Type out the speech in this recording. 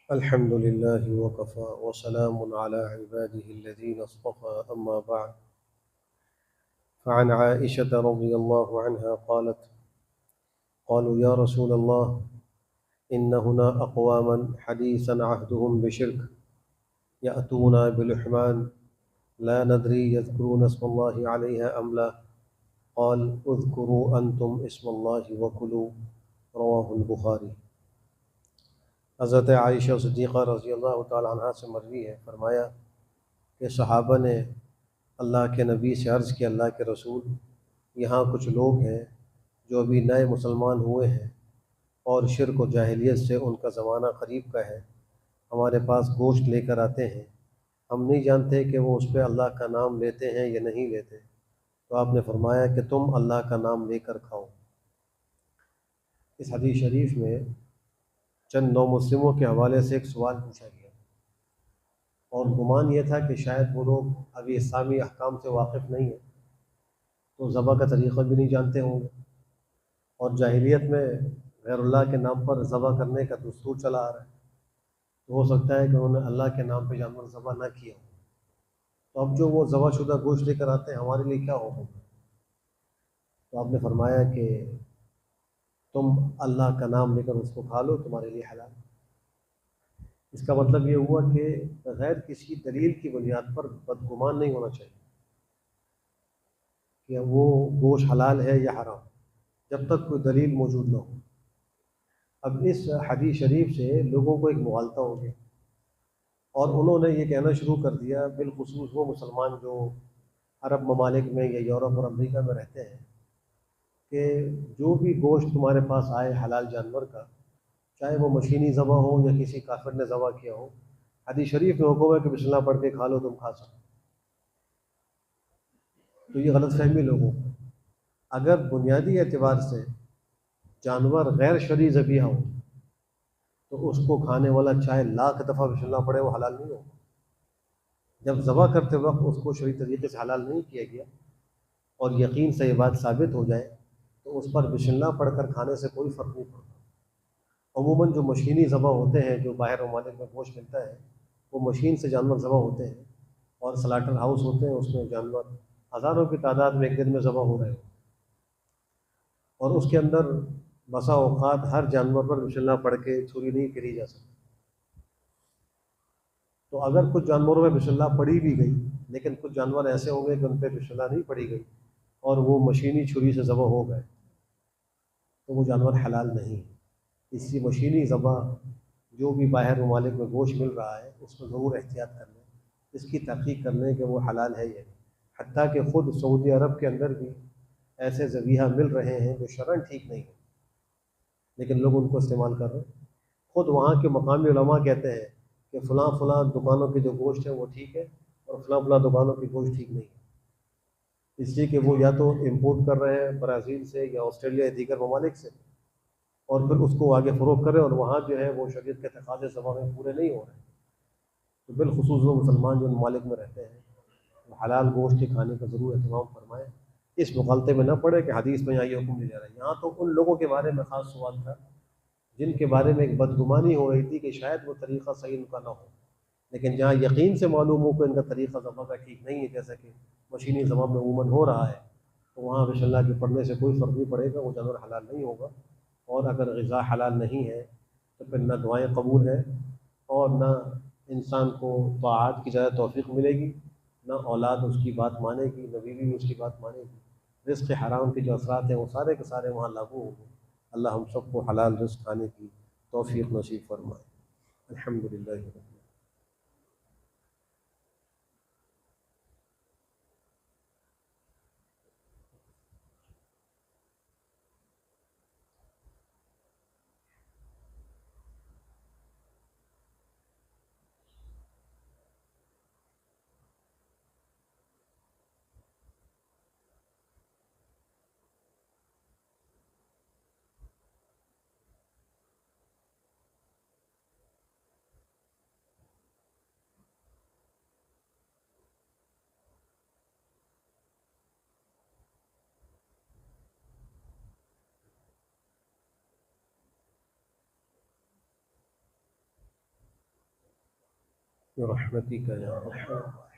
الحمد لله وكفى وسلام على عباده الذين اصطفى أما بعد. فعن عائشة رضي الله عنها قالت: قالوا يا رسول الله، إن هنا أقواما حديثا عهدهم بشرك يأتون بلحمان لا ندري يذكرون اسم الله عليها أم لا. قال: اذكروا أنتم اسم الله وكلوا. رواه البخاری. حضرت عائشہ صدیقہ رضی اللہ تعالی عنہ سے مروی ہے، فرمایا کہ صحابہ نے اللہ کے نبی سے عرض کیا: اللہ کے رسول، یہاں کچھ لوگ ہیں جو ابھی نئے مسلمان ہوئے ہیں اور شرک و جاہلیت سے ان کا زمانہ قریب کا ہے، ہمارے پاس گوشت لے کر آتے ہیں، ہم نہیں جانتے کہ وہ اس پہ اللہ کا نام لیتے ہیں یا نہیں لیتے، تو آپ نے فرمایا کہ تم اللہ کا نام لے کر کھاؤ۔ اس حدیث شریف میں چند نو مسلموں کے حوالے سے ایک سوال پوچھا گیا، اور گمان یہ تھا کہ شاید وہ لوگ ابھی اسلامی احکام سے واقف نہیں ہیں، تو ذبح کا طریقہ بھی نہیں جانتے ہوں گے، اور جاہلیت میں غیر اللہ کے نام پر ذبح کرنے کا دستور چلا آ رہا ہے، تو ہو سکتا ہے کہ انہوں نے اللہ کے نام پہ جانور ذبح نہ کیا ہو۔ تو اب جو وہ ذبح شدہ گوشت لے کر آتے ہیں، ہمارے لیے کیا حکم ہے؟ تو آپ نے فرمایا کہ تم اللہ کا نام لے کر اس کو کھا لو، تمہارے لیے حلال۔ اس کا مطلب یہ ہوا کہ بغیر کسی دلیل کی بنیاد پر بدگمان نہیں ہونا چاہیے کہ وہ گوشت حلال ہے یا حرام، جب تک کوئی دلیل موجود نہ ہو۔ اب اس حدیث شریف سے لوگوں کو ایک مغالطہ ہو گیا، اور انہوں نے یہ کہنا شروع کر دیا، بالخصوص وہ مسلمان جو عرب ممالک میں یا یورپ اور امریکہ میں رہتے ہیں، کہ جو بھی گوشت تمہارے پاس آئے حلال جانور کا، چاہے وہ مشینی ذبح ہو یا کسی کافر نے ذبح کیا ہو، حدیث شریف میں حکم ہے کہ بسم اللہ پڑھ کے کھا لو، تم کھا سکو۔ تو یہ غلط فہمی لوگوں کو، اگر بنیادی اعتبار سے جانور غیر شرعی ذبیحہ ہو تو اس کو کھانے والا چاہے لاکھ دفعہ بسم اللہ پڑھے، وہ حلال نہیں ہوگا۔ جب ذبح کرتے وقت اس کو شرعی طریقے سے حلال نہیں کیا گیا اور یقین سے یہ بات ثابت ہو جائے، تو اس پر بسم اللہ پڑھ کر کھانے سے کوئی فرق نہیں پڑتا۔ عموماً جو مشینی ذبح ہوتے ہیں، جو باہر ممالک میں گوشت ملتا ہے، وہ مشین سے جانور ذبح ہوتے ہیں، اور سلاٹر ہاؤس ہوتے ہیں، اس میں جانور ہزاروں کی تعداد میں ایک دن میں ذبح ہو رہے ہوتے ہیں، اور اس کے اندر بسا اوقات ہر جانور پر بسم اللہ پڑھ کے چھری نہیں پھیری جا سکتی۔ تو اگر کچھ جانوروں میں بسم اللہ پڑھی بھی گئی، لیکن کچھ جانور ایسے ہوں گے کہ ان پہ بسم اللہ نہیں پڑھی گئی اور وہ مشینی چھری سے ذبح ہو گئے، تو وہ جانور حلال نہیں ہے۔ اس لیے مشینی ذبح جو بھی باہر ممالک میں گوشت مل رہا ہے، اس میں ضرور احتیاط کرنا، اس کی تحقیق کرنے کہ وہ حلال ہے یا نہیں۔ حتیٰ کہ خود سعودی عرب کے اندر بھی ایسے ذبیحہ مل رہے ہیں جو شرعاً ٹھیک نہیں ہیں، لیکن لوگ ان کو استعمال کر رہے ہیں۔ خود وہاں کے مقامی علماء کہتے ہیں کہ فلاں فلاں دکانوں کی جو گوشت ہے وہ ٹھیک ہے، اور فلاں فلاں دکانوں کی گوشت ٹھیک نہیں ہے، اس لیے کہ وہ یا تو امپورٹ کر رہے ہیں برازیل سے یا آسٹریلیا یا دیگر ممالک سے، اور پھر اس کو آگے فروخت کریں، اور وہاں جو ہے وہ شریعت کے تقاضے زبان میں پورے نہیں ہو رہے ہیں۔ تو بالخصوص وہ مسلمان جو ان ممالک میں رہتے ہیں، وہ حلال گوشت کے کھانے کا ضرور اہتمام فرمائیں، اس مغالطے میں نہ پڑے کہ حدیث میں یہاں یہ حکم دیا جا رہا ہے۔ یہاں تو ان لوگوں کے بارے میں خاص سوال تھا جن کے بارے میں ایک بدگمانی ہو رہی تھی کہ شاید وہ طریقہ صحیح ان کا نہ ہو، لیکن جہاں یقین سے معلوم ہو کہ ان کا طریقہ ذبح کا ٹھیک نہیں ہے، جیسا کہ مشینی ذبح میں عموماً ہو رہا ہے، تو وہاں بسم اللہ کے پڑھنے سے کوئی فرق نہیں پڑے گا، وہ جانور حلال نہیں ہوگا۔ اور اگر غذا حلال نہیں ہے تو پھر نہ دعائیں قبول ہیں، اور نہ انسان کو طاعات کی زیادہ توفیق ملے گی، نہ اولاد اس کی بات مانے گی، نہ بیوی بھی اس کی بات مانے گی۔ رزق حرام کے جو اثرات ہیں وہ سارے کے سارے وہاں لاگو ہوں گے۔ اللہ ہم سب کو حلال رزق کھانے کی توفیق نصیب فرمائے۔ الحمد للہ۔ برحمتک یا ارحم الراحمین.